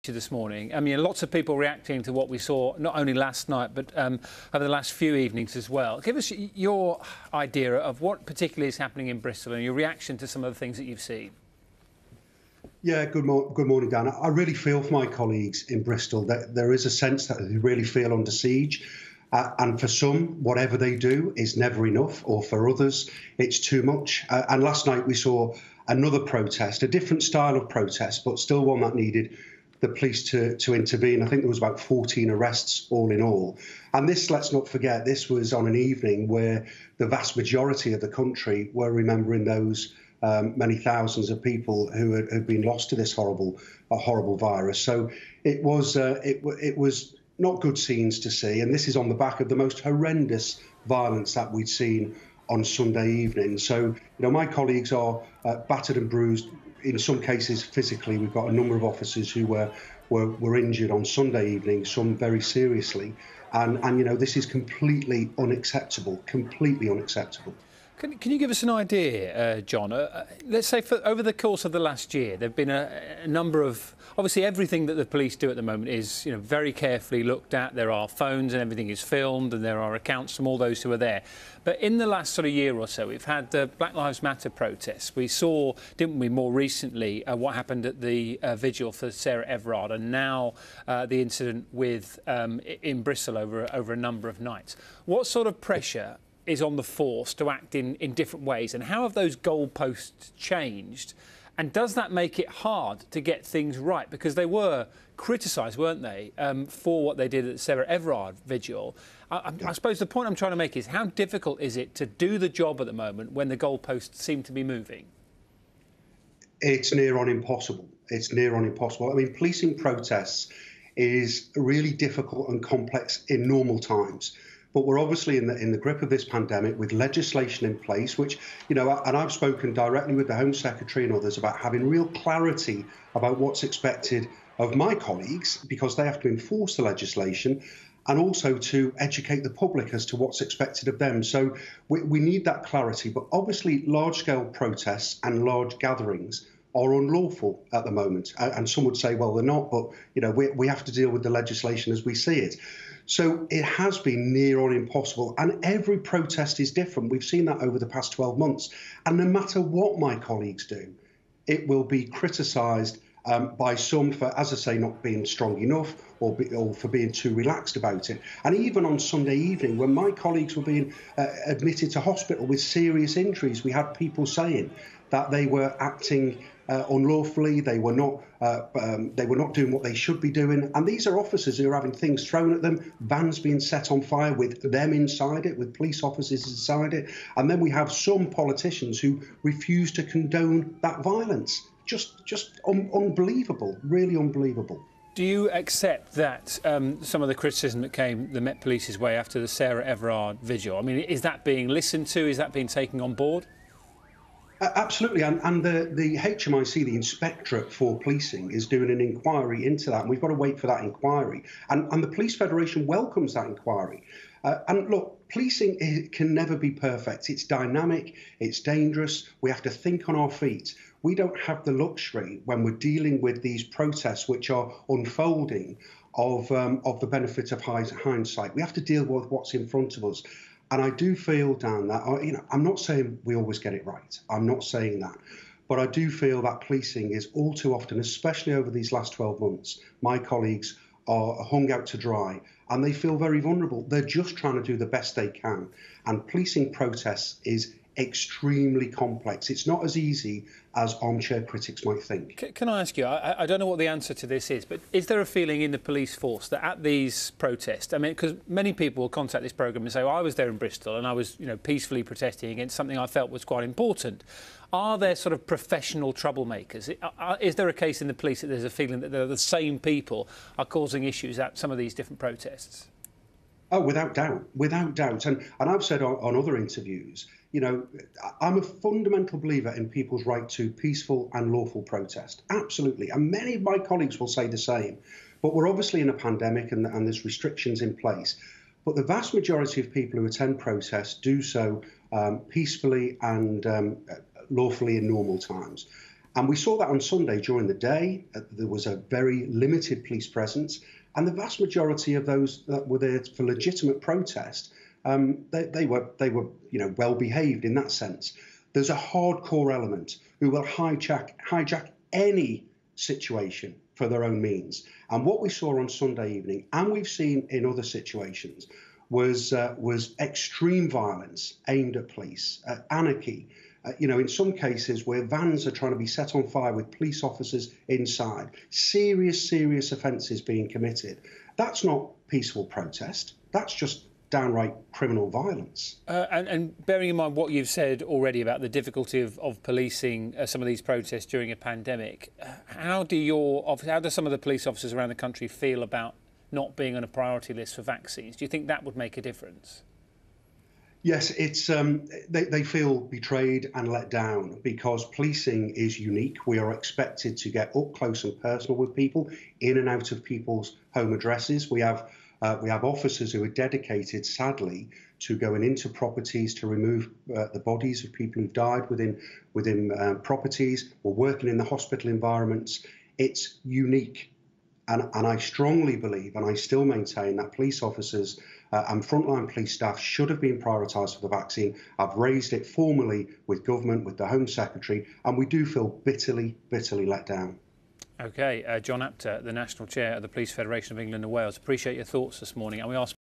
you this morning. I mean, lots of people reacting to what we saw, not only last night, but over the last few evenings as well. Give us your idea of what particularly is happening in Bristol and your reaction to some of the things that you've seen. Yeah, good morning, Dan. I really feel for my colleagues in Bristol that there is a sense that they really feel under siege. And for some, whatever they do is never enough, or for others, it's too much. And last night we saw another protest, a different style of protest, but still one that needed the police to intervene. I think there was about 14 arrests all in all. And this, let's not forget, this was on an evening where the vast majority of the country were remembering those many thousands of people who had been lost to this horrible virus. So it was not good scenes to see, and this is on the back of the most horrendous violence that we'd seen on Sunday evening. So, my colleagues are battered and bruised, in some cases physically. We've got a number of officers who were injured on Sunday evening, some very seriously, and this is completely unacceptable, completely unacceptable. Can you give us an idea, John? Let's say over the course of the last year, there have been a number of... Obviously, everything that the police do at the moment is very carefully looked at. There are phones and everything is filmed, and there are accounts from all those who are there. But in the last sort of year or so, we've had the Black Lives Matter protests. We saw, didn't we, more recently, what happened at the vigil for Sarah Everard, and now the incident with in Bristol over a number of nights. What sort of pressure is on the force to act in different ways, and how have those goalposts changed? And does that make it hard to get things right? Because they were criticised, weren't they, for what they did at the Sarah Everard vigil. I suppose the point I'm trying to make is, how difficult is it to do the job at the moment when the goalposts seem to be moving? It's near on impossible. It's near on impossible. I mean, policing protests is really difficult and complex in normal times. But we're obviously in the grip of this pandemic with legislation in place, which, and I've spoken directly with the Home Secretary and others about having real clarity about what's expected of my colleagues, because they have to enforce the legislation, and also to educate the public as to what's expected of them. So we need that clarity. But obviously, large-scale protests and large gatherings are unlawful at the moment. And some would say, well, they're not, but, we have to deal with the legislation as we see it. So it has been near on impossible, and every protest is different. We've seen that over the past 12 months. And no matter what my colleagues do, it will be criticised by some for, as I say, not being strong enough or for being too relaxed about it. And even on Sunday evening, when my colleagues were being admitted to hospital with serious injuries, we had people saying that they were acting unlawfully, they were not doing what they should be doing. And these are officers who are having things thrown at them, vans being set on fire with them inside it, with police officers inside it. And then we have some politicians who refuse to condone that violence. Just unbelievable, really unbelievable. Do you accept that some of the criticism that came the Met Police's way after the Sarah Everard vigil, I mean, is that being listened to? Is that being taken on board? Absolutely, and the HMIC, the Inspectorate for Policing, is doing an inquiry into that, and we've got to wait for that inquiry. And the Police Federation welcomes that inquiry. And look, policing can never be perfect. It's dynamic, it's dangerous, we have to think on our feet. We don't have the luxury, when we're dealing with these protests which are unfolding, of the benefit of hindsight. We have to deal with what's in front of us. And I do feel, Dan, that, I'm not saying we always get it right. I'm not saying that. But I do feel that policing is all too often, especially over these last 12 months, my colleagues are hung out to dry and they feel very vulnerable. They're just trying to do the best they can. And policing protests is extremely complex. It's not as easy as armchair critics might think. Can I ask you, I don't know what the answer to this is, but is there a feeling in the police force that at these protests, I mean, because many people will contact this programme and say, well, I was there in Bristol and I was, peacefully protesting against something I felt was quite important. Are there sort of professional troublemakers? Is there a case in the police that there's a feeling that the same people are causing issues at some of these different protests? Oh, without doubt, without doubt. And I've said on other interviews, I'm a fundamental believer in people's right to peaceful and lawful protest. Absolutely. And many of my colleagues will say the same. But we're obviously in a pandemic and there's restrictions in place. But the vast majority of people who attend protests do so peacefully and lawfully in normal times. And we saw that on Sunday during the day. There was a very limited police presence, and the vast majority of those that were there for legitimate protest, they were well behaved in that sense. There's a hardcore element who will hijack any situation for their own means. And what we saw on Sunday evening, and we've seen in other situations, was extreme violence aimed at police, anarchy. In some cases where vans are trying to be set on fire with police officers inside, serious offences being committed. That's not peaceful protest. That's just downright criminal violence. And bearing in mind what you've said already about the difficulty of policing some of these protests during a pandemic, how do some of the police officers around the country feel about not being on a priority list for vaccines? Do you think that would make a difference? Yes, it's they feel betrayed and let down because policing is unique. We are expected to get up close and personal with people, in and out of people's home addresses. We have officers who are dedicated, sadly, to going into properties to remove the bodies of people who've died within properties. We're working in the hospital environments. It's unique. And I strongly believe, and I still maintain, that police officers and frontline police staff should have been prioritised for the vaccine. I've raised it formally with government, with the Home Secretary, and we do feel bitterly let down. OK, John Apter, the National Chair of the Police Federation of England and Wales. Appreciate your thoughts this morning. And we ask